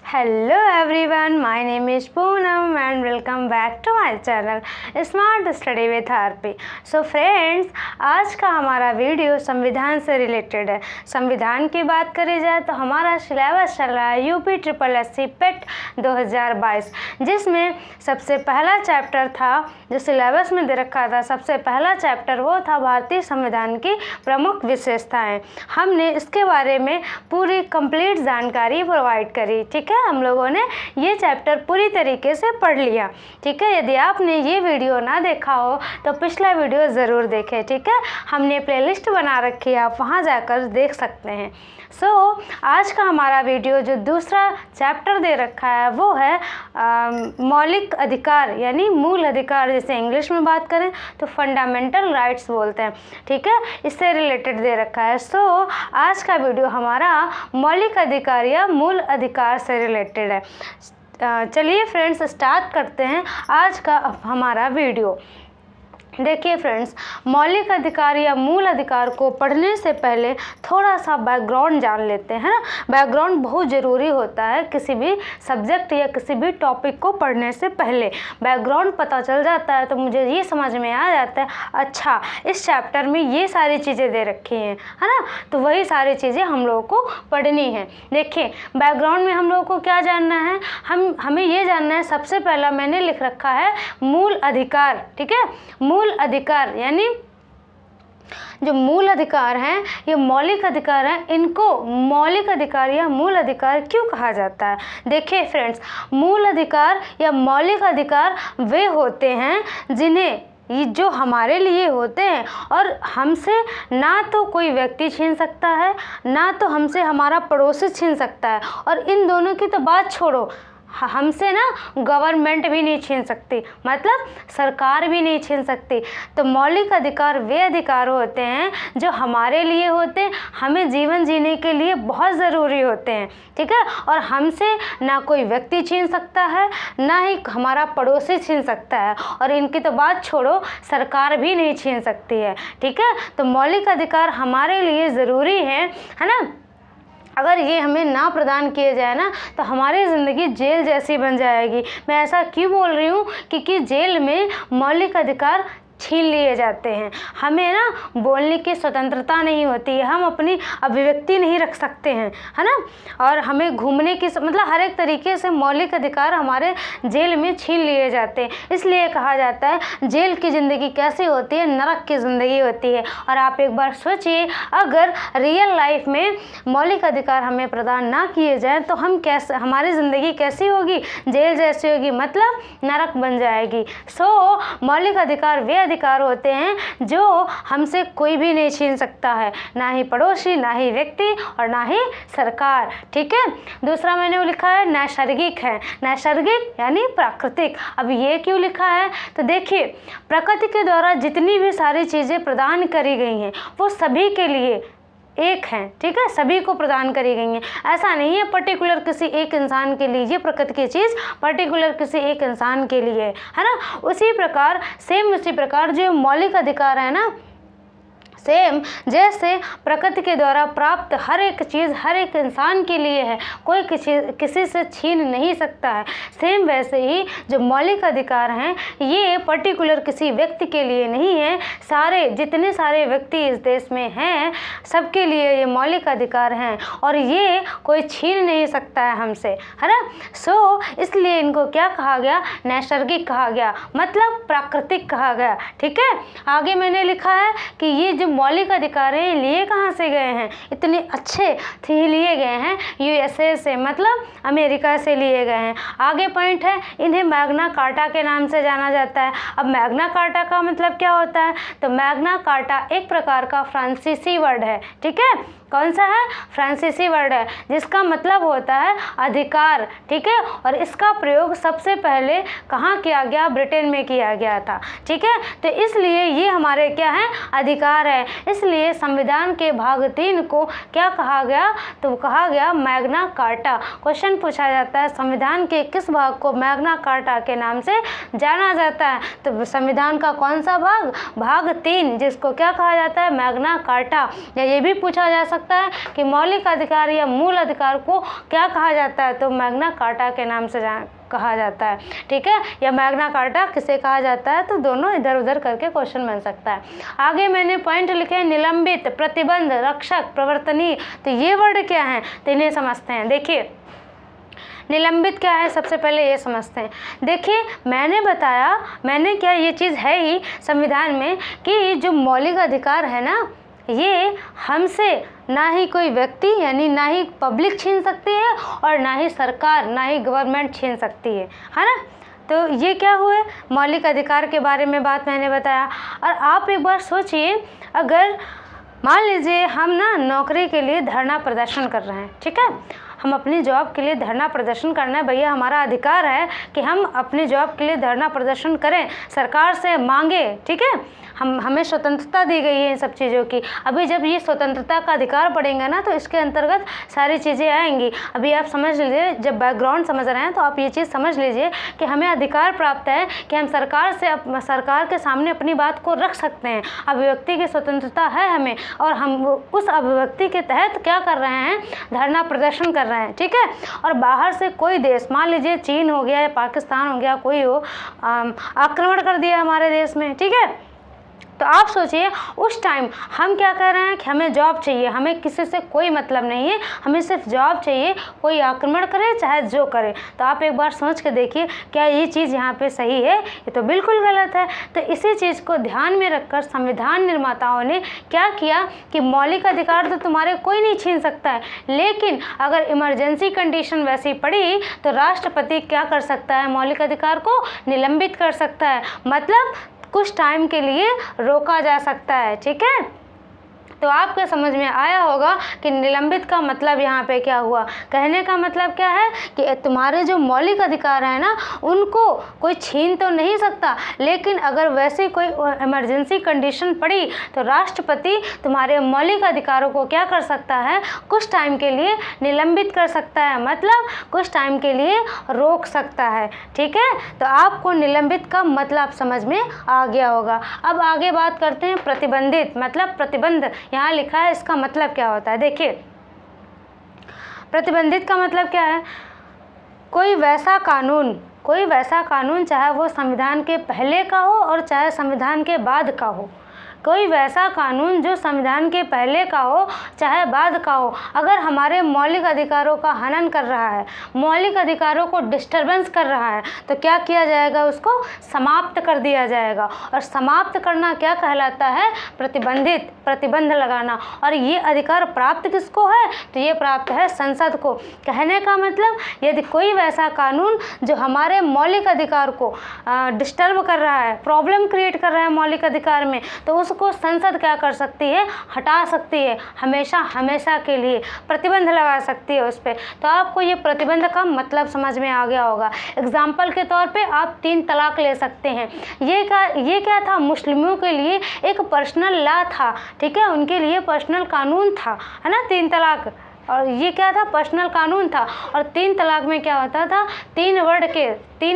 Hello everyone, my name is Poonam and welcome back to my channel Smart Study with RP। So friends, आज का हमारा video संविधान से related है। संविधान की बात करी जाए तो हमारा सिलेबस चल रहा है UPSSC पेट 2022, जिसमें सबसे पहला चैप्टर था जो सिलेबस में दे रखा था। सबसे पहला चैप्टर वो था भारतीय संविधान की प्रमुख विशेषताएं। हमने इसके बारे में पूरी कंप्लीट जानकारी प्रोवाइड करी। ठीक है, हम लोगों ने ये चैप्टर पूरी तरीके से पढ़ लिया। ठीक है, यदि आपने ये वीडियो ना देखा हो तो पिछला वीडियो ज़रूर देखें। ठीक है, हमने प्लेलिस्ट बना रखी है, आप वहाँ जाकर देख सकते हैं। आज का हमारा वीडियो जो दूसरा चैप्टर दे रखा है वो है मौलिक अधिकार यानी मूल अधिकार, जिसे इंग्लिश में बात करें तो फंडामेंटल राइट्स बोलते हैं। ठीक है, इससे रिलेटेड दे रखा है। आज का वीडियो हमारा मौलिक अधिकार या मूल अधिकार से रिलेटेड है। चलिए फ्रेंड्स, स्टार्ट करते हैं आज का हमारा वीडियो। देखिए फ्रेंड्स, मौलिक अधिकार या मूल अधिकार को पढ़ने से पहले थोड़ा सा बैकग्राउंड जान लेते हैं ना। बैकग्राउंड बहुत ज़रूरी होता है किसी भी सब्जेक्ट या किसी भी टॉपिक को पढ़ने से पहले। बैकग्राउंड पता चल जाता है तो मुझे ये समझ में आ जाता है, अच्छा इस चैप्टर में ये सारी चीज़ें दे रखी हैं, है ना, तो वही सारी चीज़ें हम लोगों को पढ़नी है। देखिए बैकग्राउंड में हम लोगों को क्या जानना है, हमें ये जानना है। सबसे पहला मैंने लिख रखा है मूल अधिकार। ठीक है, मूल अधिकार यानी जो मूल अधिकार हैं, ये मौलिक अधिकार हैं। इनको मौलिक अधिकार या मूल अधिकार क्यों कहा जाता है? देखिए फ्रेंड्स, मूल अधिकार या मौलिक अधिकार वे होते हैं जिन्हें ये जो हमारे लिए होते हैं और हमसे ना तो कोई व्यक्ति छीन सकता है, ना तो हमसे हमारा पड़ोसी छीन सकता है। और इन दोनों की तो बात छोड़ो, हमसे ना गवर्नमेंट भी नहीं छीन सकती, मतलब सरकार भी नहीं छीन सकती। तो मौलिक अधिकार वे अधिकार होते हैं जो हमारे लिए होते हैं, हमें जीवन जीने के लिए बहुत ज़रूरी होते हैं। ठीक है, और हमसे ना कोई व्यक्ति छीन सकता है, ना ही हमारा पड़ोसी छीन सकता है। और इनकी तो बात छोड़ो, सरकार भी नहीं छीन सकती है। ठीक है, तो मौलिक अधिकार हमारे लिए ज़रूरी है ना। अगर ये हमें ना प्रदान किए जाए ना तो हमारी ज़िंदगी जेल जैसी बन जाएगी। मैं ऐसा क्यों बोल रही हूँ, क्योंकि जेल में मौलिक अधिकार छीन लिए जाते हैं। हमें ना बोलने की स्वतंत्रता नहीं होती है, हम अपनी अभिव्यक्ति नहीं रख सकते हैं, है ना। और हमें घूमने की मतलब हर एक तरीके से मौलिक अधिकार हमारे जेल में छीन लिए जाते हैं। इसलिए कहा जाता है जेल की ज़िंदगी कैसी होती है, नरक की ज़िंदगी होती है। और आप एक बार सोचिए, अगर रियल लाइफ में मौलिक अधिकार हमें प्रदान ना किए जाएँ तो हम कैसे, हमारी ज़िंदगी कैसी होगी, जेल जैसी होगी, मतलब नरक बन जाएगी। मौलिक अधिकार वे अधिकार होते हैं जो हमसे कोई भी नहीं छीन सकता है, ना ही पड़ोसी, ना ही व्यक्ति और ना ही सरकार। ठीक है, दूसरा मैंने लिखा है नैसर्गिक है। नैसर्गिक यानी प्राकृतिक। अब ये क्यों लिखा है, तो देखिए प्रकृति के द्वारा जितनी भी सारी चीज़ें प्रदान करी गई हैं वो सभी के लिए एक हैं। ठीक है, सभी को प्रदान करी गई हैं। ऐसा नहीं है पर्टिकुलर किसी एक इंसान के लिए ये प्रकृति की चीज़ पर्टिकुलर किसी एक इंसान के लिए है ना। उसी प्रकार जो मौलिक अधिकार है ना, सेम जैसे प्रकृति के द्वारा प्राप्त हर एक चीज़ हर एक इंसान के लिए है, कोई किसी से छीन नहीं सकता है। सेम वैसे ही जो मौलिक अधिकार हैं ये पर्टिकुलर किसी व्यक्ति के लिए नहीं है, सारे जितने सारे व्यक्ति इस देश में हैं सबके लिए ये मौलिक अधिकार हैं और ये कोई छीन नहीं सकता है हमसे, है ना। इसलिए इनको क्या कहा गया, नैसर्गिक कहा गया, मतलब प्राकृतिक कहा गया। ठीक है, आगे मैंने लिखा है कि ये जो मौलिक अधिकार हैं लिए कहाँ से गए हैं, इतने अच्छे थे लिए गए हैं USA से, मतलब अमेरिका से लिए गए हैं। आगे पॉइंट है, इन्हें मैग्ना कार्टा के नाम से जाना जाता है। अब मैग्ना कार्टा का मतलब क्या होता है, तो मैग्ना कार्टा एक प्रकार का फ्रांसीसी वर्ड है। ठीक है, कौन सा है, फ्रांसीसी वर्ड है, जिसका मतलब होता है अधिकार। ठीक है, और इसका प्रयोग सबसे पहले कहाँ किया गया, ब्रिटेन में किया गया था। ठीक है, तो इसलिए ये हमारे क्या है, अधिकार है। है, इसलिए संविधान के भाग 3 को क्या कहा गया, तो कहा गया मैग्ना कार्टा। क्वेश्चन पूछा जाता है संविधान के किस भाग को मैग्ना कार्टा के नाम से जाना जाता है, तो संविधान का कौन सा भाग, भाग 3, जिसको क्या कहा जाता है, मैग्ना कार्टा। या ये भी पूछा जा सकता है कि मौलिक अधिकार या मूल अधिकार को क्या कहा जाता है, तो मैग्ना कार्टा के नाम से कहा जाता है। ठीक है, या मैग्ना कार्टा किसे कहा जाता है, तो दोनों इधर उधर करके क्वेश्चन बन सकता है। आगे मैंने पॉइंट लिखे हैं निलंबित, प्रतिबंध, रक्षक, प्रवर्तनीय। तो ये वर्ड क्या है, तो इन्हें समझते हैं। देखिए निलंबित क्या है, सबसे पहले ये समझते हैं। देखिए मैंने क्या ये चीज़ है ही संविधान में कि जो मौलिक अधिकार है ना, ये हमसे ना ही कोई व्यक्ति यानी ना ही पब्लिक छीन सकती है और ना ही सरकार, ना ही गवर्नमेंट छीन सकती है ना। तो ये क्या हुए, मौलिक अधिकार के बारे में बात मैंने बताया। और आप एक बार सोचिए, अगर मान लीजिए हम ना नौकरी के लिए धरना प्रदर्शन कर रहे हैं, ठीक है, हम अपनी जॉब के लिए धरना प्रदर्शन करना है, भैया हमारा अधिकार है कि हम अपनी जॉब के लिए धरना प्रदर्शन करें, सरकार से मांगे, ठीक है, हमें स्वतंत्रता दी गई है इन सब चीज़ों की। अभी जब ये स्वतंत्रता का अधिकार पड़ेगा ना, तो इसके अंतर्गत सारी चीज़ें आएंगी। अभी आप समझ लीजिए, जब बैकग्राउंड समझ रहे हैं तो आप ये चीज़ समझ लीजिए कि हमें अधिकार प्राप्त है कि हम सरकार के सामने अपनी बात को रख सकते हैं, अभिव्यक्ति की स्वतंत्रता है हमें, और हम उस अभिव्यक्ति के तहत क्या कर रहे हैं, धरना प्रदर्शन कर रहे हैं, ठीक है। और बाहर से कोई देश, मान लीजिए चीन हो गया या पाकिस्तान हो गया, कोई हो, आक्रमण कर दिया हमारे देश में, ठीक है, तो आप सोचिए उस टाइम हम क्या कह रहे हैं कि हमें जॉब चाहिए, हमें किसी से कोई मतलब नहीं है, हमें सिर्फ जॉब चाहिए, कोई आक्रमण करे चाहे जो करे। तो आप एक बार सोच के देखिए, क्या ये चीज़ यहाँ पे सही है, ये तो बिल्कुल गलत है। तो इसी चीज़ को ध्यान में रखकर संविधान निर्माताओं ने क्या किया कि मौलिक अधिकार तो तुम्हारे कोई नहीं छीन सकता है, लेकिन अगर इमरजेंसी कंडीशन वैसी पड़ी तो राष्ट्रपति क्या कर सकता है, मौलिक अधिकार को निलंबित कर सकता है, मतलब कुछ टाइम के लिए रोका जा सकता है, ठीक है। तो आपके समझ में आया होगा कि निलंबित का मतलब यहाँ पे क्या हुआ। कहने का मतलब क्या है कि तुम्हारे जो मौलिक अधिकार हैं ना, उनको कोई छीन तो नहीं सकता, लेकिन अगर वैसी कोई इमरजेंसी कंडीशन पड़ी तो राष्ट्रपति तुम्हारे मौलिक अधिकारों को क्या कर सकता है, कुछ टाइम के लिए निलंबित कर सकता है, मतलब कुछ टाइम के लिए रोक सकता है, ठीक है। तो आपको निलंबित का मतलब समझ में आ गया होगा। अब आगे बात करते हैं प्रतिबंधित, मतलब प्रतिबंध यहाँ लिखा है, इसका मतलब क्या होता है। देखिए प्रतिबंधित का मतलब क्या है, कोई वैसा कानून चाहे वो संविधान के पहले का हो और चाहे संविधान के बाद का हो, कोई वैसा कानून जो संविधान के पहले का हो चाहे बाद का हो, अगर हमारे मौलिक अधिकारों का हनन कर रहा है, मौलिक अधिकारों को डिस्टर्बेंस कर रहा है, तो क्या किया जाएगा, उसको समाप्त कर दिया जाएगा। और समाप्त करना क्या कहलाता है, प्रतिबंधित, प्रतिबंध लगाना। और ये अधिकार प्राप्त किसको है, तो ये प्राप्त है संसद को। कहने का मतलब यदि कोई वैसा कानून जो हमारे मौलिक अधिकार को डिस्टर्ब कर रहा है, प्रॉब्लम क्रिएट कर रहा है मौलिक अधिकार में, तो उसको संसद क्या कर सकती है, हटा सकती है, हमेशा के लिए प्रतिबंध लगा सकती है उस पर। तो आपको ये प्रतिबंध का मतलब समझ में आ गया होगा। एग्जाम्पल के तौर पे आप 3 तलाक ले सकते हैं। ये क्या था, मुस्लिमों के लिए एक पर्सनल लॉ था, ठीक है, उनके लिए पर्सनल कानून था, है ना, 3 तलाक। और ये क्या था, पर्सनल कानून था। और 3 तलाक में क्या होता था, 3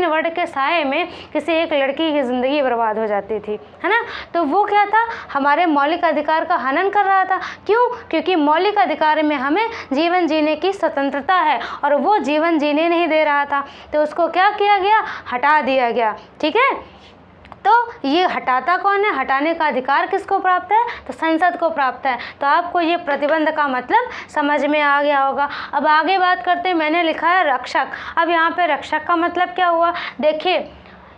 वर्ड के साए में किसी एक लड़की की ज़िंदगी बर्बाद हो जाती थी, है ना। तो वो क्या था, हमारे मौलिक अधिकार का हनन कर रहा था। क्यों, क्योंकि मौलिक अधिकार में हमें जीवन जीने की स्वतंत्रता है और वो जीवन जीने नहीं दे रहा था, तो उसको क्या किया गया, हटा दिया गया, ठीक है। तो ये हटाता कौन है, हटाने का अधिकार किसको प्राप्त है, तो संसद को प्राप्त है। तो आपको ये प्रतिबंध का मतलब समझ में आ गया होगा। अब आगे बात करते हैं, मैंने लिखा है रक्षक। अब यहाँ पे रक्षक का मतलब क्या हुआ, देखिए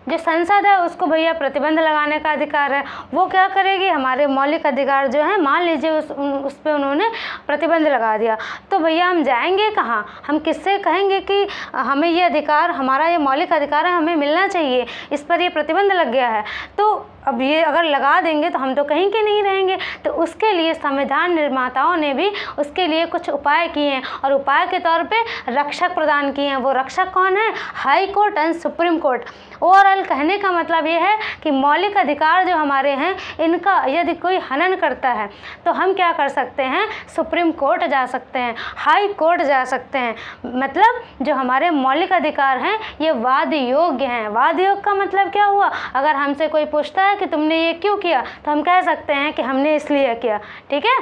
जो संसद है उसको भैया प्रतिबंध लगाने का अधिकार है। वो क्या करेगी, हमारे मौलिक अधिकार जो है, मान लीजिए उस पर उन्होंने प्रतिबंध लगा दिया, तो भैया हम जाएंगे कहाँ, हम किससे कहेंगे कि हमें ये अधिकार, हमारा ये मौलिक अधिकार है, हमें मिलना चाहिए, इस पर ये प्रतिबंध लग गया है। तो अब ये अगर लगा देंगे तो हम तो कहीं के नहीं रहेंगे। तो उसके लिए संविधान निर्माताओं ने भी उसके लिए कुछ उपाय किए हैं और उपाय के तौर पे रक्षक प्रदान किए हैं। वो रक्षक कौन है? High court and supreme court. Overall कहने का मतलब ये है कि मौलिक अधिकार जो हमारे हैं, इनका यदि कोई हनन करता है तो हम क्या कर सकते हैं? सुप्रीम कोर्ट जा सकते हैं, हाई कोर्ट जा सकते हैं। मतलब जो हमारे मौलिक अधिकार हैं ये वाद योग्य हैं। वाद योग्य का मतलब क्या हुआ? अगर हमसे कोई पूछता है कि तुमने ये क्यों किया, तो हम कह सकते हैं कि हमने इसलिए किया। ठीक है,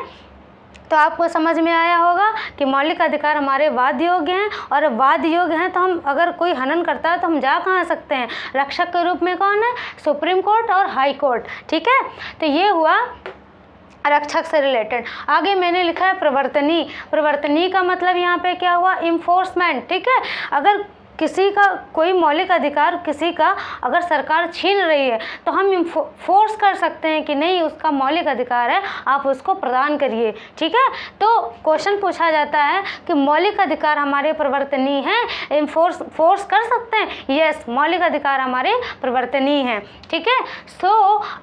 तो आपको समझ में आया होगा कि मौलिक अधिकार हमारे वाद योग्य हैं, और वाद योग्य हैं तो हम अगर कोई हनन करता है तो हम जा कहाँ सकते हैं? रक्षक के रूप में कौन है? सुप्रीम कोर्ट और हाई कोर्ट। ठीक है, तो ये हुआ रक्षक से रिलेटेड। आगे मैंने लिखा है प्रवर्तनी। प्रवर्तनी का मतलब यहाँ पे क्या हुआ? इन्फोर्समेंट। ठीक है, अगर किसी का कोई मौलिक अधिकार किसी का अगर सरकार छीन रही है तो हम फोर्स कर सकते हैं कि नहीं, उसका मौलिक अधिकार है, आप उसको प्रदान करिए। ठीक है, तो क्वेश्चन पूछा जाता है कि मौलिक अधिकार हमारे प्रवर्तनीय हैं, फोर्स कर सकते हैं? यस, मौलिक अधिकार हमारे प्रवर्तनीय हैं। ठीक है, सो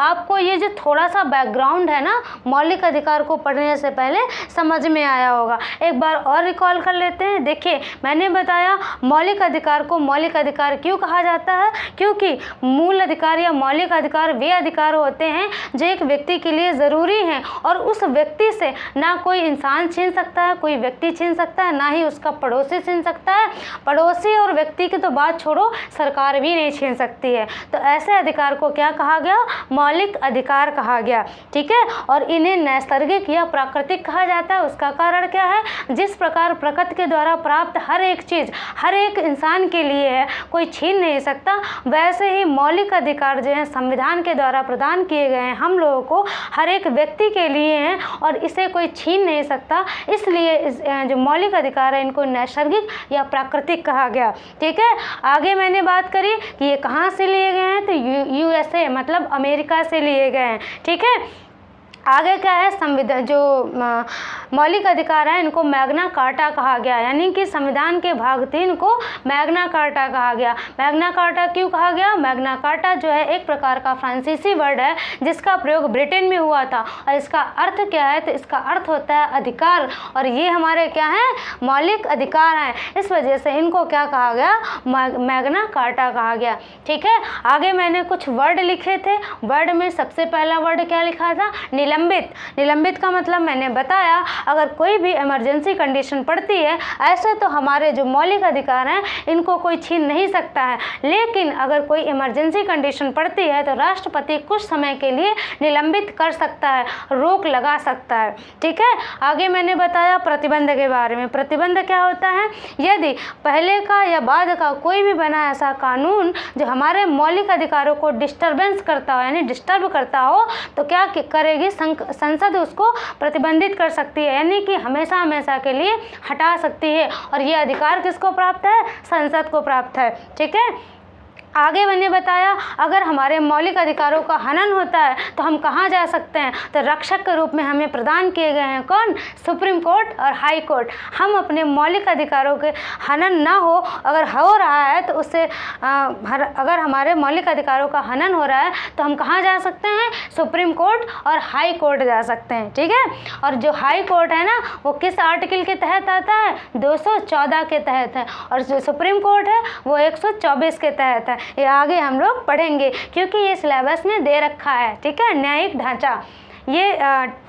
आपको ये जो थोड़ा सा बैकग्राउंड है ना मौलिक अधिकार को पढ़ने से पहले समझ में आया होगा। एक बार और रिकॉल कर लेते हैं। देखिए, मैंने बताया मौलिक अधिकार को मौलिक अधिकार क्यों कहा जाता है? क्योंकि मूल अधिकार या मौलिक अधिकार वे अधिकार होते हैं जो एक व्यक्ति के लिए ज़रूरी हैं, और उस व्यक्ति से ना कोई इंसान छीन सकता है, कोई व्यक्ति छीन सकता है, ना ही उसका पड़ोसी छीन सकता है। पड़ोसी और व्यक्ति की तो बात छोड़ो, सरकार भी नहीं छीन सकती है। तो ऐसे अधिकार को क्या कहा गया? मौलिक अधिकार कहा गया। ठीक है, और इन्हें नैसर्गिक या प्राकृतिक कहा जाता है। उसका कारण क्या है? जिस प्रकार प्रकृति के द्वारा प्राप्त हर एक चीज़ हर एक इंसान के लिए है, कोई छीन नहीं सकता, वैसे ही मौलिक अधिकार जो है संविधान के द्वारा प्रदान किए गए हैं हम लोगों को, हर एक व्यक्ति के लिए हैं और इसे कोई छीन नहीं सकता। इसलिए इस जो मौलिक अधिकार है इनको नैसर्गिक या प्राकृतिक कहा गया। ठीक है, आगे मैंने बात करी कि ये कहाँ से लिए गए हैं, तो USA मतलब अमेरिका से लिए गए हैं। ठीक है, आगे क्या है? संविधान जो मौलिक अधिकार है इनको मैग्ना कार्टा कहा गया, यानी कि संविधान के भाग 3 को मैग्ना कार्टा कहा गया। मैग्ना कार्टा क्यों कहा गया? मैग्ना कार्टा जो है एक प्रकार का फ्रांसीसी वर्ड है जिसका प्रयोग ब्रिटेन में हुआ था, और इसका अर्थ क्या है? तो इसका अर्थ होता है अधिकार, और ये हमारे क्या हैं? मौलिक अधिकार हैं। इस वजह से इनको क्या कहा गया? मैग्ना कार्टा कहा गया। ठीक है, आगे मैंने कुछ वर्ड लिखे थे। वर्ड में सबसे पहला वर्ड क्या लिखा था? निलंबित। निलंबित का मतलब मैंने बताया, अगर कोई भी इमरजेंसी कंडीशन पड़ती है, ऐसे तो हमारे जो मौलिक अधिकार हैं इनको कोई छीन नहीं सकता है, लेकिन अगर कोई इमरजेंसी कंडीशन पड़ती है तो राष्ट्रपति कुछ समय के लिए निलंबित कर सकता है, रोक लगा सकता है। ठीक है, आगे मैंने बताया प्रतिबंध के बारे में। प्रतिबंध क्या होता है? यदि पहले का या बाद का कोई भी बना ऐसा कानून जो हमारे मौलिक अधिकारों को डिस्टर्बेंस करता हो, यानी डिस्टर्ब करता हो, तो क्या करेगी? संसद उसको प्रतिबंधित कर सकती है, यानी कि हमेशा हमेशा के लिए हटा सकती है, और ये अधिकार किसको प्राप्त है? संसद को प्राप्त है। ठीक है, आगे मैंने बताया अगर हमारे मौलिक अधिकारों का हनन होता है तो हम कहाँ जा सकते हैं? तो रक्षक के रूप में हमें प्रदान किए गए हैं कौन? सुप्रीम कोर्ट और हाई कोर्ट। हम अपने मौलिक अधिकारों के हनन ना हो, अगर हो रहा है तो उससे अगर हमारे मौलिक अधिकारों का हनन हो रहा है तो हम कहाँ जा सकते हैं? सुप्रीम कोर्ट और हाई कोर्ट जा सकते हैं। ठीक है, और जो हाई कोर्ट है ना वो किस आर्टिकल के तहत आता है? 214 के तहत है, और जो सुप्रीम कोर्ट है वो 124 के तहत है। ये आगे हम लोग पढ़ेंगे क्योंकि ये सिलेबस में दे रखा है। ठीक है, न्यायिक ढांचा ये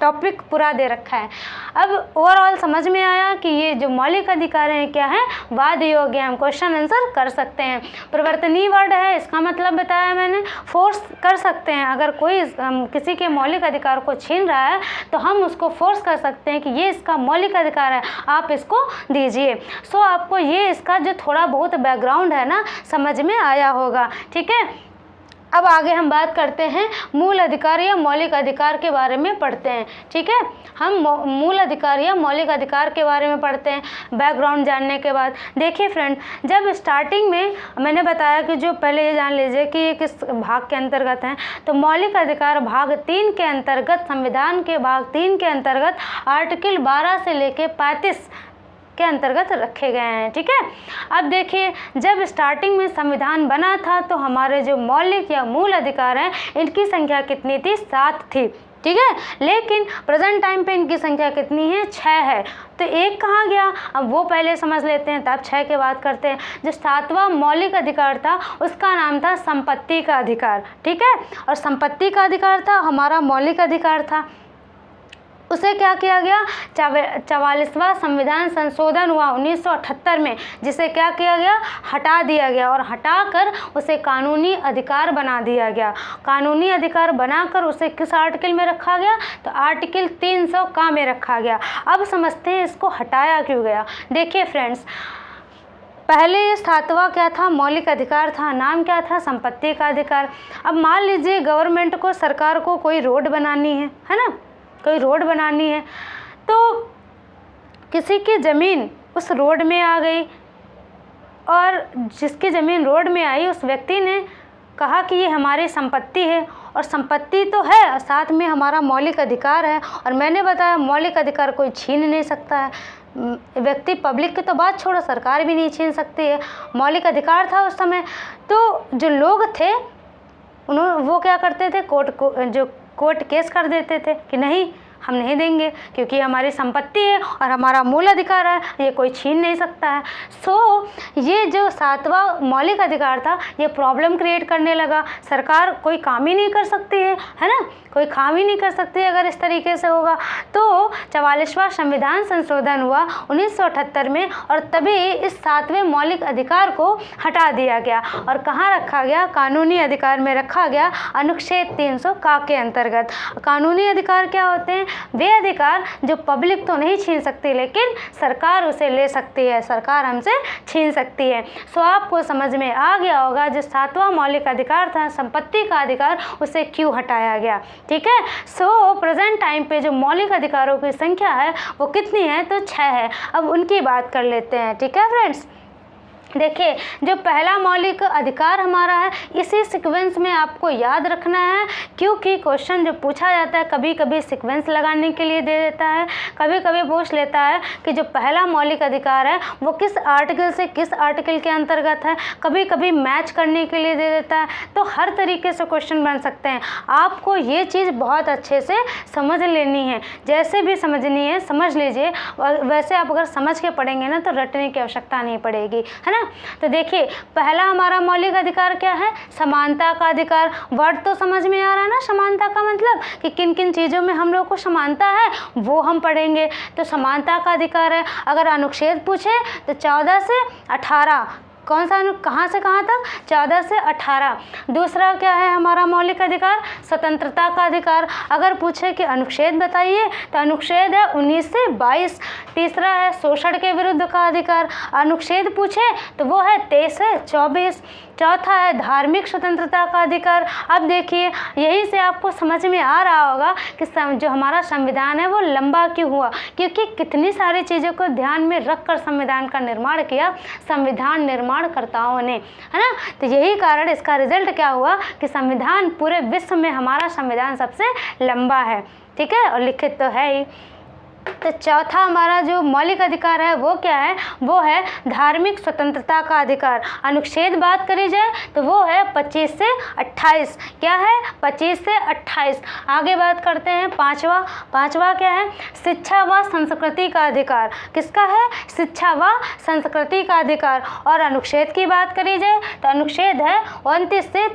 टॉपिक पूरा दे रखा है। अब ओवरऑल समझ में आया कि ये जो मौलिक अधिकार हैं क्या है? वाद योग्य। हम क्वेश्चन आंसर कर सकते हैं। प्रवर्तनीय वर्ड है, इसका मतलब बताया मैंने, फोर्स कर सकते हैं। अगर कोई किसी के मौलिक अधिकार को छीन रहा है तो हम उसको फोर्स कर सकते हैं कि ये इसका मौलिक अधिकार है, आप इसको दीजिए। सो आपको ये इसका जो थोड़ा बहुत बैकग्राउंड है ना समझ में आया होगा। ठीक है, अब आगे हम बात करते हैं मूल अधिकार या मौलिक अधिकार के बारे में पढ़ते हैं। ठीक है, हम मूल अधिकार या मौलिक अधिकार के बारे में पढ़ते हैं बैकग्राउंड जानने के बाद। देखिए फ्रेंड, जब स्टार्टिंग में मैंने बताया कि जो पहले ये जान लीजिए कि ये किस भाग के अंतर्गत हैं, तो मौलिक अधिकार भाग 3 के अंतर्गत, संविधान के भाग 3 के अंतर्गत आर्टिकल 12 से लेके 35 के अंतर्गत रखे गए हैं। ठीक है, अब देखिए, जब स्टार्टिंग में संविधान बना था तो हमारे जो मौलिक या मूल अधिकार हैं इनकी संख्या कितनी थी? 7 थी। ठीक है, लेकिन प्रेजेंट टाइम पे इनकी संख्या कितनी है? 6 है। तो एक कहाँ गया? अब वो पहले समझ लेते हैं, तब 6 की बात करते हैं। जो 7वां मौलिक अधिकार था उसका नाम था संपत्ति का अधिकार। ठीक है, और संपत्ति का अधिकार था हमारा मौलिक अधिकार था। उसे क्या किया गया? 44वां संविधान संशोधन हुआ 1978 में, जिसे क्या किया गया? हटा दिया गया, और हटाकर उसे कानूनी अधिकार बना दिया गया। कानूनी अधिकार बनाकर उसे किस आर्टिकल में रखा गया? तो आर्टिकल 300 का में रखा गया। अब समझते हैं इसको हटाया क्यों गया। देखिए फ्रेंड्स, पहले ये 7वां क्या था? मौलिक अधिकार था। नाम क्या था? संपत्ति का अधिकार। अब मान लीजिए गवर्नमेंट को, सरकार को कोई रोड बनानी है ना, कोई रोड बनानी है, तो किसी की ज़मीन उस रोड में आ गई, और जिसकी ज़मीन रोड में आई उस व्यक्ति ने कहा कि ये हमारी संपत्ति है, और संपत्ति तो है और साथ में हमारा मौलिक अधिकार है। और मैंने बताया मौलिक अधिकार कोई छीन नहीं सकता है, व्यक्ति, पब्लिक की तो बात छोड़ो, सरकार भी नहीं छीन सकती है। मौलिक अधिकार था उस समय। तो जो लोग थे वो क्या करते थे? कोर्ट केस कर देते थे कि नहीं, हम नहीं देंगे, क्योंकि हमारी संपत्ति है और हमारा मूल अधिकार है, ये कोई छीन नहीं सकता है। ये जो 7वां मौलिक अधिकार था ये प्रॉब्लम क्रिएट करने लगा। सरकार कोई काम ही नहीं कर सकती है ना, कोई काम ही नहीं कर सकती अगर इस तरीके से होगा। तो 44वां संविधान संशोधन हुआ 1978 में, और तभी इस 7वें मौलिक अधिकार को हटा दिया गया और कहाँ रखा गया? कानूनी अधिकार में रखा गया, अनुच्छेद 300 का के अंतर्गत। कानूनी अधिकार क्या होते हैं? वे अधिकार जो पब्लिक तो नहीं छीन सकती, लेकिन सरकार उसे ले सकती है, सरकार हमसे छीन सकती है। आपको समझ में आ गया होगा जो 7वां मौलिक अधिकार था, संपत्ति का अधिकार, उसे क्यों हटाया गया। ठीक है, प्रेजेंट टाइम पे जो मौलिक अधिकारों की संख्या है वो कितनी है? तो 6 है। अब उनकी बात कर लेते हैं। ठीक है फ्रेंड्स, देखिए, जो पहला मौलिक अधिकार हमारा है, इसी सीक्वेंस में आपको याद रखना है, क्योंकि क्वेश्चन जो पूछा जाता है कभी कभी सीक्वेंस लगाने के लिए दे देता है, कभी कभी पूछ लेता है कि जो पहला मौलिक अधिकार है वो किस आर्टिकल से किस आर्टिकल के अंतर्गत है, कभी कभी मैच करने के लिए दे देता है। तो हर तरीके से क्वेश्चन बन सकते हैं। आपको ये चीज़ बहुत अच्छे से समझ लेनी है, जैसे भी समझनी है समझ लीजिए, वैसे आप अगर समझ के पढ़ेंगे ना तो रटने की आवश्यकता नहीं पड़ेगी, है ना। तो देखिए, पहला हमारा मौलिक अधिकार क्या है? समानता का अधिकार। वर्ड तो समझ में आ रहा है ना, समानता का मतलब कि किन किन चीज़ों में हम लोग को समानता है वो हम पढ़ेंगे। तो समानता का अधिकार है। अगर अनुच्छेद पूछे तो 14 से 18, कौन सा कहाँ से कहाँ तक? 14 से 18। दूसरा क्या है हमारा मौलिक अधिकार? स्वतंत्रता का अधिकार। अगर पूछे कि अनुच्छेद बताइए तो अनुच्छेद है 19 से 22। तीसरा है शोषण के विरुद्ध का अधिकार। अनुच्छेद पूछे तो वो है 23 से 24। चौथा है धार्मिक स्वतंत्रता का अधिकार। अब देखिए, यहीं से आपको समझ में आ रहा होगा कि जो हमारा संविधान है वो लंबा क्यों हुआ, क्योंकि कितनी सारी चीज़ों को ध्यान में रखकर संविधान का निर्माण किया संविधान निर्माणकर्ताओं ने, है ना। तो यही कारण, इसका रिजल्ट क्या हुआ कि संविधान, पूरे विश्व में हमारा संविधान सबसे लंबा है। ठीक है, और लिखित तो है ही। तो चौथा हमारा जो मौलिक अधिकार है वो क्या है? वो है धार्मिक स्वतंत्रता का अधिकार। अनुच्छेद बात करी जाए तो वो है 25 से 28। क्या है? 25 से 28। आगे बात करते हैं पांचवा क्या है? शिक्षा व संस्कृति का अधिकार। किसका है? शिक्षा व संस्कृति का अधिकार। और अनुच्छेद की बात करी जाए तो अनुच्छेद है 29 से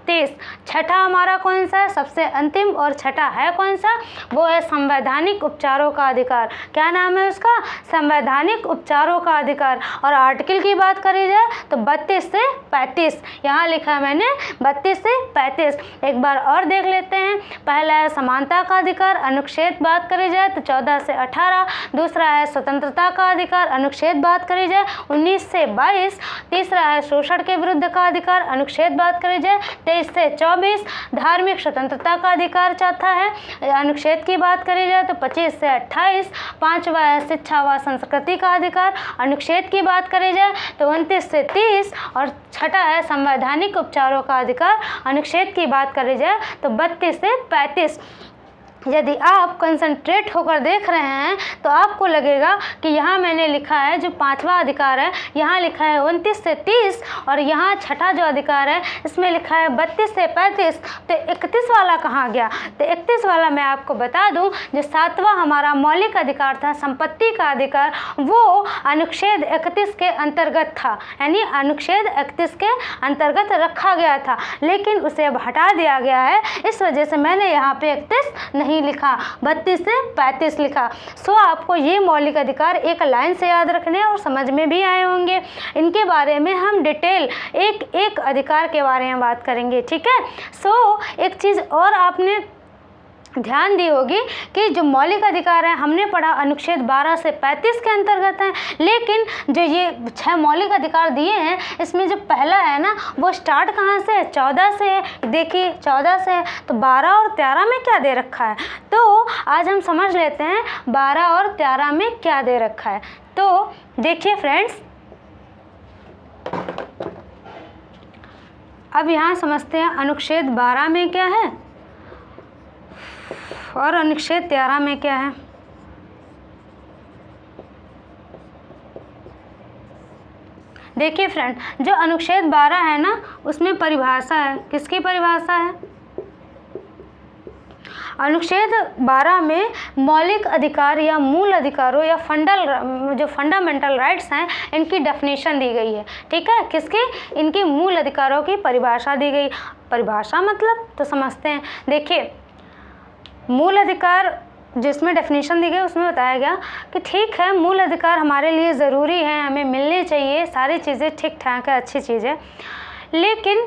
30। छठा हमारा कौन सा है? सबसे अंतिम और छठा है कौन सा? वो है संवैधानिक उपचारों का अधिकार। क्या नाम है उसका? संवैधानिक उपचारों का अधिकार। और आर्टिकल की बात करी जाए तो 32 से 35। यहाँ लिखा है मैंने 32 से 35। एक बार और देख लेते हैं। पहला है समानता का अधिकार, अनुच्छेद बात करी जाए तो 14 से 18। दूसरा है स्वतंत्रता का अधिकार, अनुच्छेद बात करी जाए 19 से 22। तीसरा है शोषण के विरुद्ध का अधिकार, अनुच्छेद बात करी जाए 23 से 24। धार्मिक स्वतंत्रता का अधिकार चौथा है, अनुच्छेद की बात करी जाए तो 25 से 28। पांचवा है शिक्षा व संस्कृति का अधिकार, अनुच्छेद की बात करी जाए तो 29 से 30। और छठा है संवैधानिक उपचारों का अधिकार, अनुच्छेद की बात करी जाए तो 32 से 35। यदि आप कंसंट्रेट होकर देख रहे हैं तो आपको लगेगा कि यहाँ मैंने लिखा है जो 5वां अधिकार है, यहाँ लिखा है 29 से 30 और यहाँ छठा जो अधिकार है इसमें लिखा है 32 से 35, तो 31 वाला कहाँ गया? तो 31 वाला मैं आपको बता दूं, जो 7वां हमारा मौलिक अधिकार था संपत्ति का अधिकार, वो अनुच्छेद 31 के अंतर्गत था, यानी अनुच्छेद 31 के अंतर्गत रखा गया था, लेकिन उसे अब हटा दिया गया है। इस वजह से मैंने यहाँ पे 31 नहीं लिखा, 32 से 35 लिखा। सो आपको ये मौलिक अधिकार एक लाइन से याद रखने और समझ में भी आए होंगे। इनके बारे में हम डिटेल एक एक अधिकार के बारे में बात करेंगे, ठीक है। सो एक चीज़ और आपने ध्यान दी होगी कि जो मौलिक अधिकार है हमने पढ़ा अनुच्छेद 12 से 35 के अंतर्गत है, लेकिन जो ये 6 मौलिक अधिकार दिए हैं इसमें जो पहला है ना वो स्टार्ट कहाँ से है? 14 से है। देखिए 14 से है, तो 12 और 13 में क्या दे रखा है? तो आज हम समझ लेते हैं 12 और 13 में क्या दे रखा है। तो देखिए फ्रेंड्स, अब यहाँ समझते हैं अनुच्छेद 12 में क्या है और अनुच्छेद 13 में क्या है। देखिए फ्रेंड, जो अनुच्छेद 12 है ना उसमें परिभाषा है। किसकी परिभाषा है? अनुच्छेद 12 में मौलिक अधिकार या मूल अधिकारों या फंडामेंटल राइट्स हैं इनकी डेफिनेशन दी गई है, ठीक है। किसकी? इनकी मूल अधिकारों की परिभाषा दी गई। परिभाषा मतलब तो समझते हैं। देखिए मूल अधिकार जिसमें डेफिनेशन दी गई उसमें बताया गया कि ठीक है मूल अधिकार हमारे लिए ज़रूरी है, हमें मिलने चाहिए, सारी चीज़ें ठीक ठाक है, अच्छी चीज़ है, लेकिन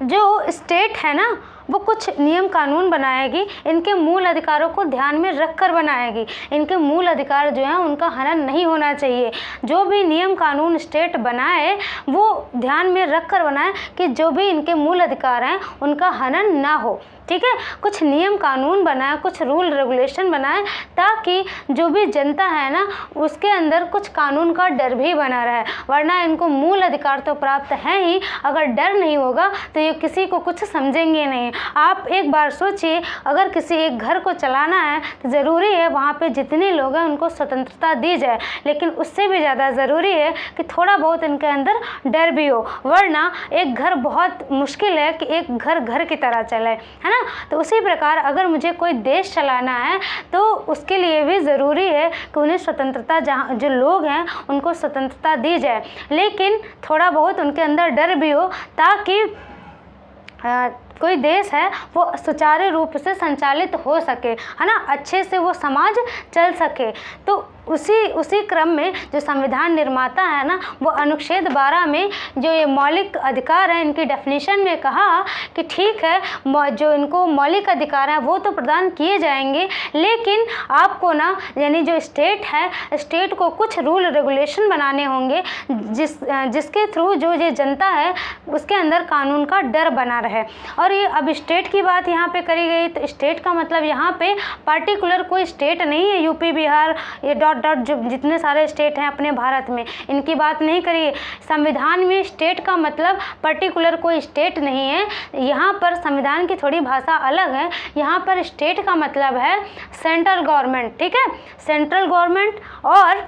जो स्टेट है ना वो कुछ नियम कानून बनाएगी, इनके मूल अधिकारों को ध्यान में रखकर बनाएगी। इनके मूल अधिकार जो हैं उनका हनन नहीं होना चाहिए। जो भी नियम कानून स्टेट बनाए वो ध्यान में रखकर बनाए कि जो भी इनके मूल अधिकार हैं उनका हनन ना हो, ठीक है। कुछ नियम कानून बनाए, कुछ रूल रेगुलेशन बनाए, ताकि जो भी जनता है ना उसके अंदर कुछ कानून का डर भी बना रहे, वरना इनको मूल अधिकार तो प्राप्त है ही, अगर डर नहीं होगा तो ये किसी को कुछ समझेंगे नहीं। आप एक बार सोचिए, अगर किसी एक घर को चलाना है तो ज़रूरी है वहाँ पे जितने लोग हैं उनको स्वतंत्रता दी जाए, लेकिन उससे भी ज़्यादा ज़रूरी है कि थोड़ा बहुत इनके अंदर डर भी हो, वरना एक घर बहुत मुश्किल है कि एक घर की तरह चले, है ना। तो उसी प्रकार अगर मुझे कोई देश चलाना है तो उसके लिए भी ज़रूरी है कि उन्हें स्वतंत्रता, जहाँ जो लोग हैं उनको स्वतंत्रता दी जाए, लेकिन थोड़ा बहुत उनके अंदर डर भी हो, ताकि कोई देश है वो सुचारू रूप से संचालित हो सके, है ना, अच्छे से वो समाज चल सके। तो उसी क्रम में जो संविधान निर्माता है ना वो अनुच्छेद 12 में जो ये मौलिक अधिकार है इनकी डेफिनेशन में कहा कि ठीक है जो इनको मौलिक अधिकार है वो तो प्रदान किए जाएंगे, लेकिन आपको ना यानी जो स्टेट है स्टेट को कुछ रूल रेगुलेशन बनाने होंगे जिसके थ्रू जो ये जनता है उसके अंदर कानून का डर बना रहे। और ये अब स्टेट की बात यहाँ पे करी गई, तो स्टेट का मतलब यहाँ पे पार्टिकुलर कोई स्टेट नहीं है, यूपी बिहार ये डॉट जो जितने सारे स्टेट हैं अपने भारत में, इनकी बात नहीं करिए। संविधान में स्टेट का मतलब पर्टिकुलर कोई स्टेट नहीं है, यहाँ पर संविधान की थोड़ी भाषा अलग है। यहाँ पर स्टेट का मतलब है सेंट्रल गवर्नमेंट, ठीक है, सेंट्रल गवर्नमेंट और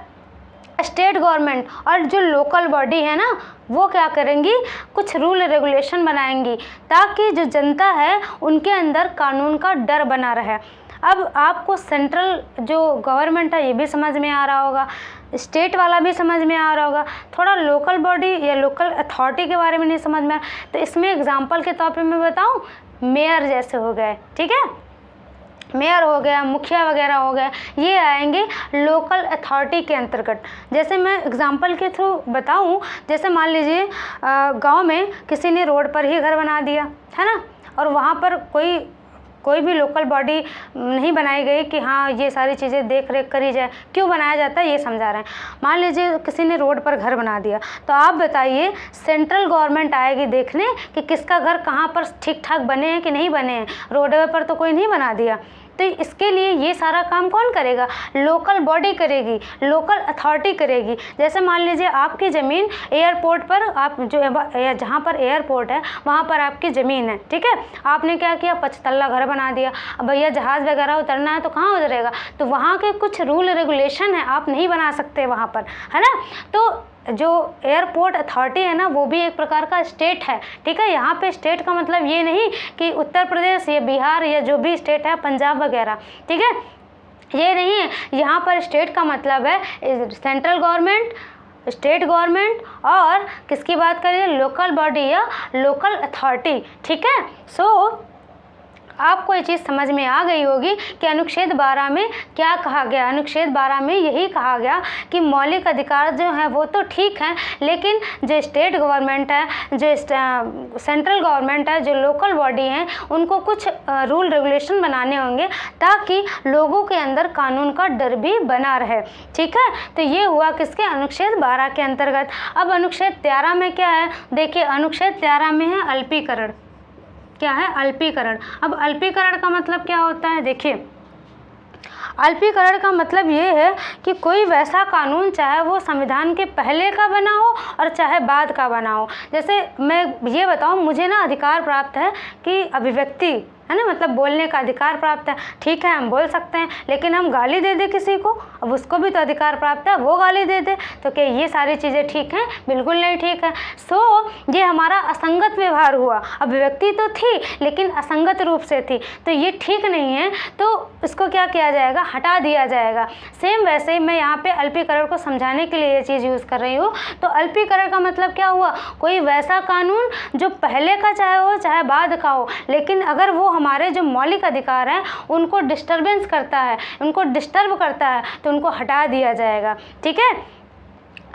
स्टेट गवर्नमेंट, और जो लोकल बॉडी है ना वो क्या करेंगी, कुछ रूल रेगुलेशन बनाएंगी ताकि जो जनता है उनके अंदर कानून का डर बना रहे। अब आपको सेंट्रल जो गवर्नमेंट है ये भी समझ में आ रहा होगा, स्टेट वाला भी समझ में आ रहा होगा, थोड़ा लोकल बॉडी या लोकल अथॉरिटी के बारे में नहीं समझ में आया, तो इसमें एग्जांपल के तौर पे मैं बताऊं, मेयर जैसे हो गए, ठीक है, मेयर हो गया, मुखिया वगैरह हो गया, ये आएंगे लोकल अथॉरिटी के अंतर्गत। जैसे मैं एग्जांपल के थ्रू बताऊं, जैसे मान लीजिए गांव में किसी ने रोड पर ही घर बना दिया, है ना, और वहाँ पर कोई भी लोकल बॉडी नहीं बनाई गई कि हाँ ये सारी चीज़ें देख रेख करी जाए। क्यों बनाया जाता है ये समझा रहे हैं। मान लीजिए किसी ने रोड पर घर बना दिया, तो आप बताइए सेंट्रल गवर्नमेंट आएगी देखने कि किसका घर कहाँ पर ठीक ठाक बने हैं कि नहीं बने हैं। रोडवे पर तो कोई नहीं बना दिया, तो इसके लिए ये सारा काम कौन करेगा? लोकल बॉडी करेगी, लोकल अथॉरिटी करेगी। जैसे मान लीजिए आपकी ज़मीन एयरपोर्ट पर, आप जो जहाँ पर एयरपोर्ट है वहाँ पर आपकी ज़मीन है, ठीक है, आपने क्या किया, 5 तल्ला घर बना दिया। अब भैया जहाज़ वगैरह उतरना है तो कहाँ उतरेगा? तो वहाँ के कुछ रूल रेगुलेशन है, आप नहीं बना सकते वहाँ पर, है ना। तो जो एयरपोर्ट अथॉरिटी है ना, वो भी एक प्रकार का स्टेट है, ठीक है। यहाँ पे स्टेट का मतलब ये नहीं कि उत्तर प्रदेश या बिहार या जो भी स्टेट है, पंजाब वगैरह, ठीक है, ये नहीं है। यहाँ पर स्टेट का मतलब है सेंट्रल गवर्नमेंट, स्टेट गवर्नमेंट और किसकी बात करिए, लोकल बॉडी या लोकल अथॉरिटी, ठीक है। सो आपको ये चीज़ समझ में आ गई होगी कि अनुच्छेद 12 में क्या कहा गया। अनुच्छेद 12 में यही कहा गया कि मौलिक अधिकार जो हैं वो तो ठीक हैं, लेकिन जो स्टेट गवर्नमेंट है, जो सेंट्रल गवर्नमेंट है, जो लोकल बॉडी हैं, उनको कुछ रूल रेगुलेशन बनाने होंगे ताकि लोगों के अंदर कानून का डर भी बना रहे, ठीक है। तो ये हुआ किसके, अनुच्छेद 12 के अंतर्गत। अब अनुच्छेद 13 में क्या है, देखिए अनुच्छेद 13 में है अल्पीकरण। क्या है, अल्पीकरण। अब अल्पीकरण का मतलब क्या होता है, देखिए अल्पीकरण का मतलब ये है कि कोई वैसा कानून, चाहे वो संविधान के पहले का बना हो और चाहे बाद का बना हो। जैसे मैं ये बताऊं, मुझे ना अधिकार प्राप्त है कि अभिव्यक्ति, है ना, मतलब बोलने का अधिकार प्राप्त है, ठीक है, हम बोल सकते हैं, लेकिन हम गाली दे दे किसी को, अब उसको भी तो अधिकार प्राप्त है, वो गाली दे दे, तो क्या ये सारी चीज़ें ठीक हैं? बिल्कुल नहीं ठीक है। सो ये हमारा असंगत व्यवहार हुआ। अभिव्यक्ति तो थी लेकिन असंगत रूप से थी, तो ये ठीक नहीं है, तो इसको क्या किया जाएगा, हटा दिया जाएगा। सेम वैसे ही मैं यहाँ पे अल्पीकरण को समझाने के लिए ये चीज़ यूज़ कर रही हूँ। तो अल्पीकरण का मतलब क्या हुआ, कोई वैसा कानून जो पहले का चाहे हो चाहे बाद का हो, लेकिन अगर वो हमारे जो मौलिक अधिकार हैं उनको डिस्टर्बेंस करता है, उनको डिस्टर्ब करता है, तो उनको हटा दिया जाएगा, ठीक है।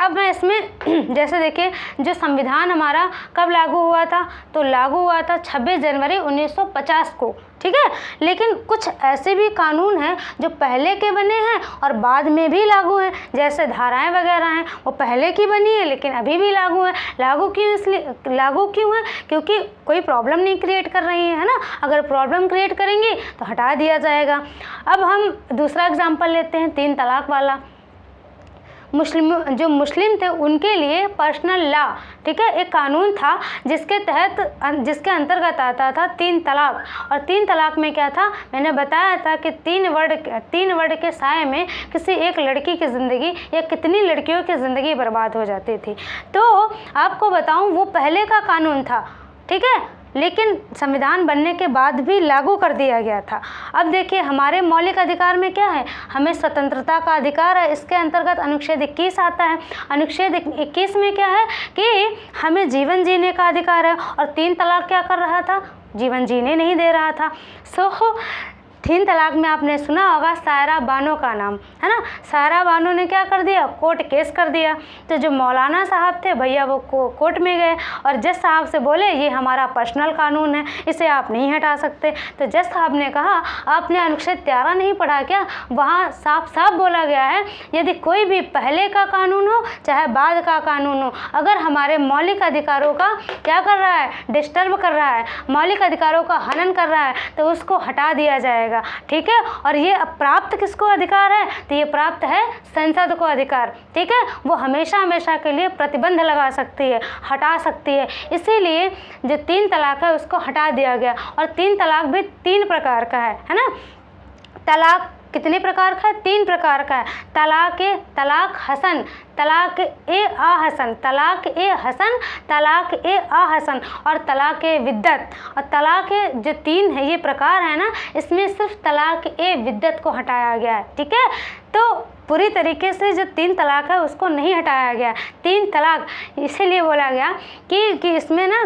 अब मैं इसमें जैसे देखिए, जो संविधान हमारा कब लागू हुआ था, तो लागू हुआ था 26 जनवरी 1950 को, ठीक है। लेकिन कुछ ऐसे भी कानून हैं जो पहले के बने हैं और बाद में भी लागू हैं, जैसे धाराएं वगैरह हैं, वो पहले की बनी है लेकिन अभी भी लागू है। लागू क्यों है, क्योंकि कोई प्रॉब्लम नहीं क्रिएट कर रही है ना। अगर प्रॉब्लम क्रिएट करेंगी तो हटा दिया जाएगा। अब हम दूसरा एग्जाम्पल लेते हैं, 3 तलाक वाला। जो मुस्लिम थे उनके लिए पर्सनल लॉ, ठीक है, एक कानून था जिसके अंतर्गत आता था 3 तलाक। और 3 तलाक में क्या था, मैंने बताया था कि 3 वर्ड के साए में किसी एक लड़की की ज़िंदगी या कितनी लड़कियों की ज़िंदगी बर्बाद हो जाती थी। तो आपको बताऊं, वो पहले का कानून था, ठीक है, लेकिन संविधान बनने के बाद भी लागू कर दिया गया था। अब देखिए हमारे मौलिक अधिकार में क्या है, हमें स्वतंत्रता का अधिकार है, इसके अंतर्गत अनुच्छेद 21 आता है। अनुच्छेद 21 में क्या है कि हमें जीवन जीने का अधिकार है, और 3 तलाक क्या कर रहा था, जीवन जीने नहीं दे रहा था। सो 3 तलाक में आपने सुना होगा सायरा बानो का नाम, है ना। सायरा बानो ने क्या कर दिया, कोर्ट केस कर दिया। तो जो मौलाना साहब थे भैया, वो कोर्ट में गए और जज साहब से बोले ये हमारा पर्सनल कानून है, इसे आप नहीं हटा सकते। तो जज साहब ने कहा आपने अनुच्छेद 13 नहीं पढ़ा क्या, वहाँ साफ साफ बोला गया है यदि कोई भी पहले का कानून हो चाहे बाद का कानून हो, अगर हमारे मौलिक अधिकारों का क्या कर रहा है, डिस्टर्ब कर रहा है, मौलिक अधिकारों का हनन कर रहा है, तो उसको हटा दिया जाएगा, ठीक है। और ये प्राप्त किसको अधिकार है, तो ये प्राप्त है संसद को अधिकार, ठीक है। वो हमेशा हमेशा के लिए प्रतिबंध लगा सकती है, हटा सकती है। इसीलिए जो 3 तलाक है उसको हटा दिया गया। और 3 तलाक भी 3 प्रकार का है ना। तलाक कितने प्रकार का है, 3 प्रकार का है। तलाक हसन, तलाक ए आ हसन, तलाक ए हसन, तलाक ए आ हसन और तलाक ए विद्दत। और तलाक जो 3 है ये प्रकार है ना, इसमें सिर्फ तलाक ए विद्दत को हटाया गया है, ठीक है। तो पूरी तरीके से जो 3 तलाक है उसको नहीं हटाया गया। 3 तलाक इसीलिए बोला गया कि इसमें ना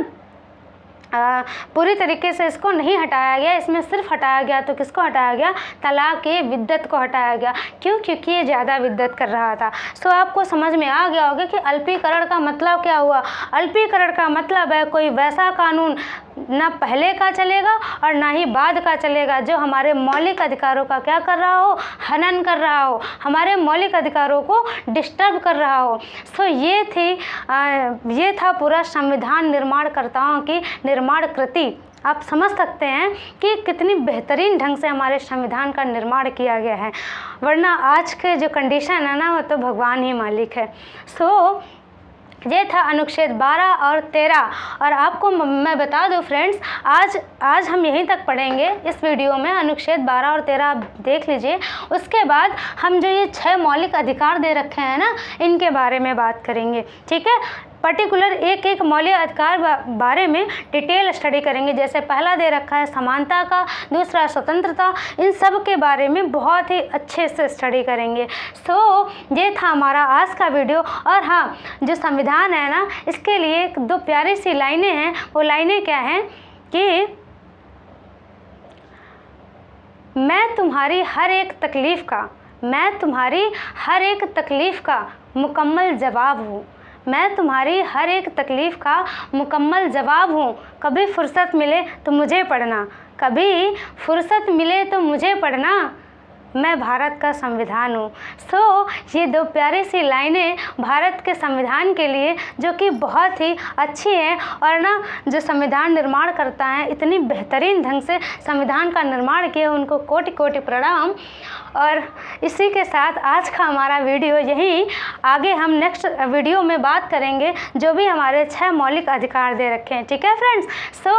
पूरी तरीके से इसको नहीं हटाया गया, इसमें सिर्फ हटाया गया तो किसको हटाया गया, तलाक ए विद्दत को हटाया गया। क्यों, क्योंकि ये ज़्यादा विद्दत कर रहा था। सो आपको समझ में आ गया होगा कि अल्पीकरण का मतलब क्या हुआ। अल्पीकरण का मतलब है कोई वैसा कानून ना पहले का चलेगा और ना ही बाद का चलेगा जो हमारे मौलिक अधिकारों का क्या कर रहा हो, हनन कर रहा हो, हमारे मौलिक अधिकारों को डिस्टर्ब कर रहा हो। सो ये था पूरा संविधान निर्माणकर्ताओं की निर्माण कृति। आप समझ सकते हैं कि कितनी बेहतरीन ढंग से हमारे संविधान का निर्माण किया गया है। वरना आज के जो कंडीशन है ना, वो तो भगवान ही मालिक है। सो ये था अनुच्छेद 12 और 13। और आपको मैं बता दूं फ्रेंड्स, आज हम यहीं तक पढ़ेंगे इस वीडियो में। अनुच्छेद 12 और 13 आप देख लीजिए। उसके बाद हम जो ये 6 मौलिक अधिकार दे रखे हैं ना, इनके बारे में बात करेंगे। ठीक है, पर्टिकुलर एक मौलिक अधिकार बारे में डिटेल स्टडी करेंगे। जैसे पहला दे रखा है समानता का, दूसरा स्वतंत्रता, इन सब के बारे में बहुत ही अच्छे से स्टडी करेंगे। सो ये था हमारा आज का वीडियो। और हाँ, जो संविधान है ना, इसके लिए 2 प्यारी सी लाइनें हैं। वो लाइनें क्या हैं कि मैं तुम्हारी हर एक तकलीफ़ का मुकम्मल जवाब हूँ। मैं तुम्हारी हर एक तकलीफ़ का मुकम्मल जवाब हूँ। कभी फुर्सत मिले तो मुझे पढ़ना, मैं भारत का संविधान हूँ। सो ये 2 प्यारी सी लाइनें भारत के संविधान के लिए, जो कि बहुत ही अच्छी हैं। और ना, जो संविधान निर्माण करता है, इतनी बेहतरीन ढंग से संविधान का निर्माण किया, उनको कोटि कोटि प्रणाम। और इसी के साथ आज का हमारा वीडियो यहीं, आगे हम नेक्स्ट वीडियो में बात करेंगे जो भी हमारे 6 मौलिक अधिकार दे रखे हैं। ठीक है फ्रेंड्स, सो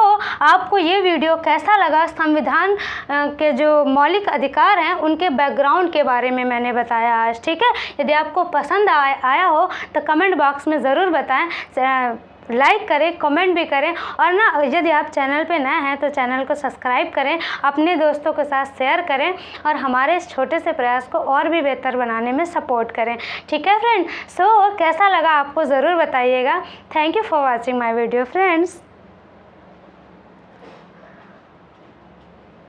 आपको ये वीडियो कैसा लगा? संविधान के जो मौलिक अधिकार हैं उनके बैकग्राउंड के बारे में मैंने बताया आज। ठीक है, यदि आपको पसंद आया हो तो कमेंट बॉक्स में ज़रूर बताएं, लाइक करें, कमेंट भी करें। और ना, यदि आप चैनल पे नए हैं तो चैनल को सब्सक्राइब करें, अपने दोस्तों के साथ शेयर करें और हमारे इस छोटे से प्रयास को और भी बेहतर बनाने में सपोर्ट करें। ठीक है फ्रेंड, सो कैसा लगा आपको ज़रूर बताइएगा। Thank you for watching my video friends.